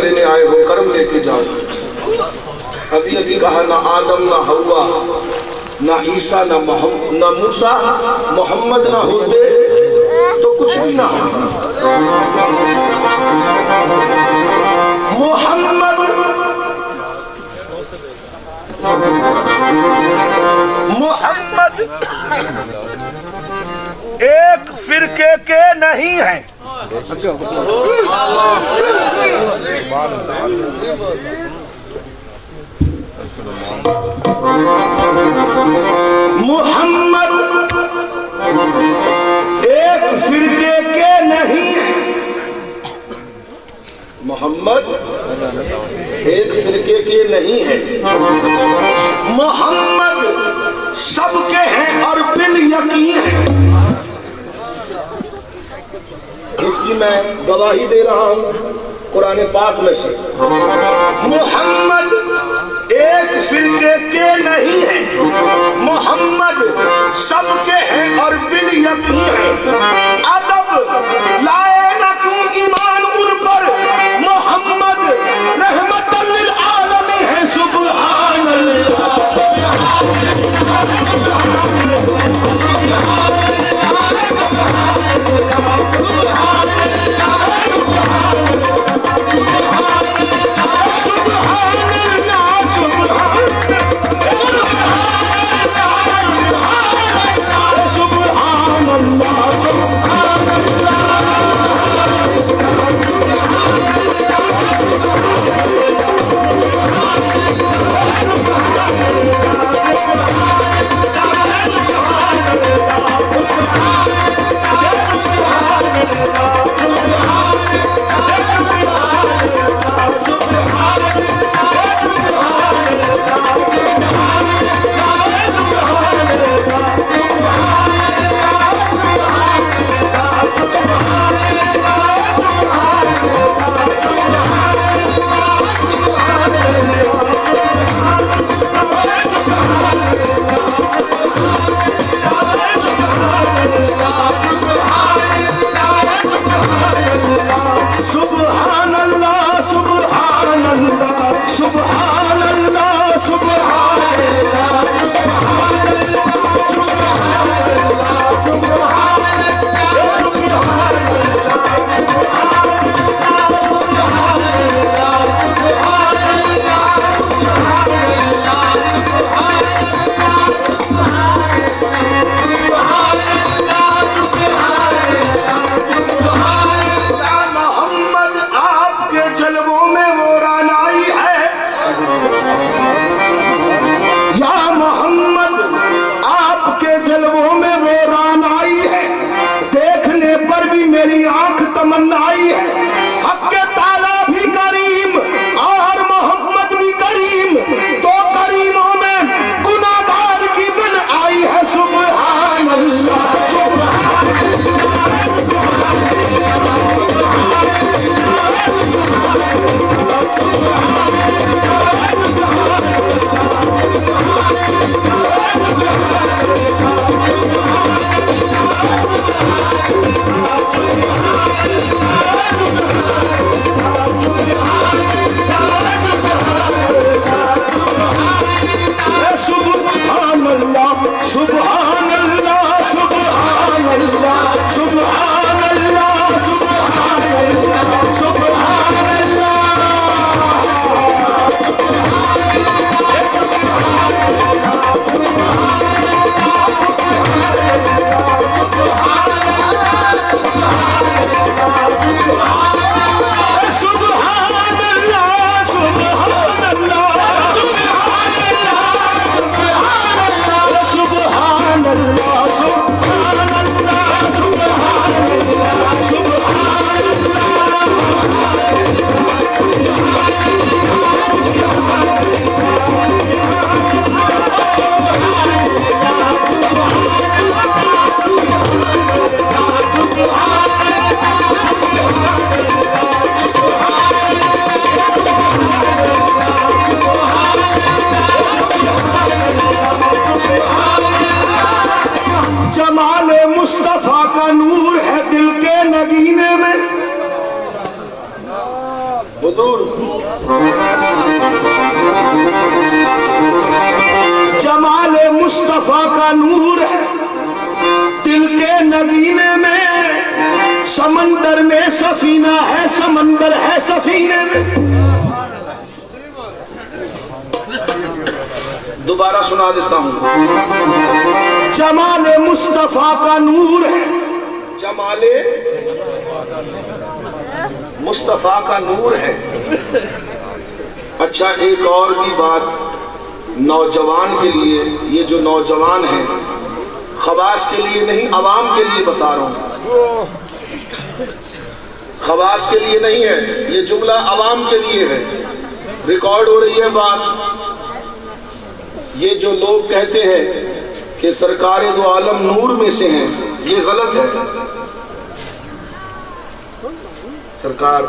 लेने आए हो कर्म लेके जाओ। अभी अभी कहा ना आदम ना हवा ना ईसा ना मूसा मोहम्मद ना होते तो कुछ भी ना होता। मोहम्मद एक फिरके के नहीं है। मोहम्मद एक फिरके के नहीं है। मोहम्मद एक फिरके के नहीं है। मोहम्मद सबके हैं और बिल यकीन है। इसकी मैं गवाही दे रहा हूं कुरान पाक में से। मोहम्मद एक फिरके के नहीं है। मोहम्मद सबके हैं और बिल यकीन है। अदब लाए न तुम ईमान उन पर, मोहम्मद रहमतल लिल आलमीन है। सुभान अल्लाह जमाले मुस्तफा का नूर है दिल के नगीने में, समंदर में सफीना है, समंदर है सफीने में। दोबारा सुना देता हूं। जमाले मुस्तफा का नूर है, जमाले मुस्तफा का नूर है। अच्छा, एक और भी बात नौजवान के लिए, ये जो नौजवान हैं, खवास के लिए नहीं, अवाम के लिए बता रहा हूं, खवास के लिए नहीं है, ये जुमला अवाम के लिए है। रिकॉर्ड हो रही है बात। ये जो लोग कहते हैं कि सरकार दो आलम नूर में से हैं, ये गलत है। सरकार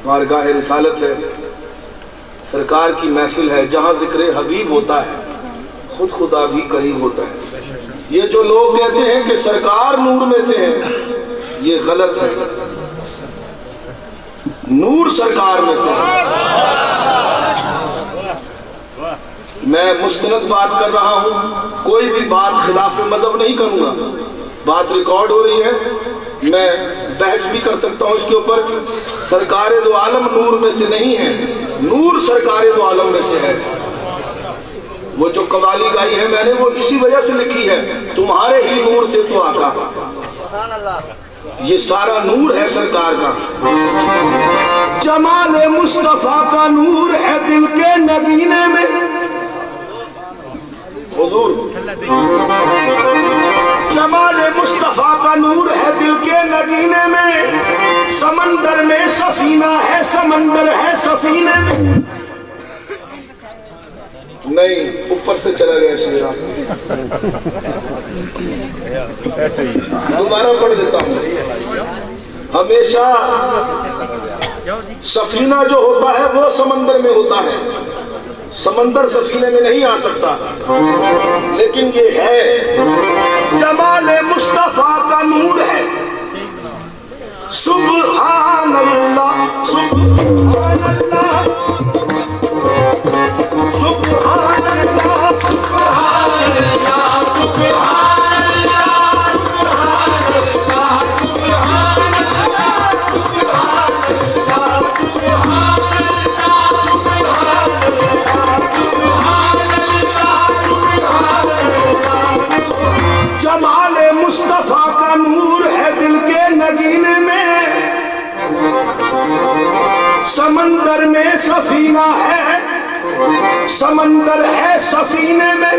बारगाह रिसालत है, सरकार की महफिल है, जहां जिक्र हबीब होता है खुद खुदा भी करीब होता है। ये जो लोग कहते हैं कि सरकार नूर में से है, ये गलत है। नूर सरकार में से है। मैं मुस्तनद बात कर रहा हूं, कोई भी बात खिलाफ मजहब नहीं करूंगा। बात रिकॉर्ड हो रही है, मैं बहस भी कर सकता हूं इसके ऊपर। सरकार दो आलम नूर में से नहीं है, नूर सरकार दो आलम में से है। वो जो कवाली गाई है मैंने, वो इसी वजह से लिखी है, तुम्हारे ही नूर से तो आका। ये सारा नूर है सरकार का। जमाले मुस्तफा का नूर है दिल के नगीने में, हुजूर जमाले मुस्तफा का नूर है दिल के नगीने में, समंदर में सफीना है, समंदर है सफीने में। नहीं, ऊपर से चला गया शेरा। दोबारा पढ़ देता हूं। हमेशा सफीना जो होता है वो समंदर में होता है, समंदर सफीने में नहीं आ सकता। लेकिन ये है, जमाले मुस्तफा का नूर है। सुब्हान अल्लाह, सुब्हान अल्लाह, सुब्हान अल्लाह, सुब्हान अल्लाह, सुब्हान अल्लाह, सुब्हान अल्लाह, सुब्हान अल्लाह, सुब्हान अल्लाह, सुब्हान अल्लाह। जमाले मुस्तफा का नूर है दिल के नगीने में, समंदर में सफीना है, समंदर है सफीने में।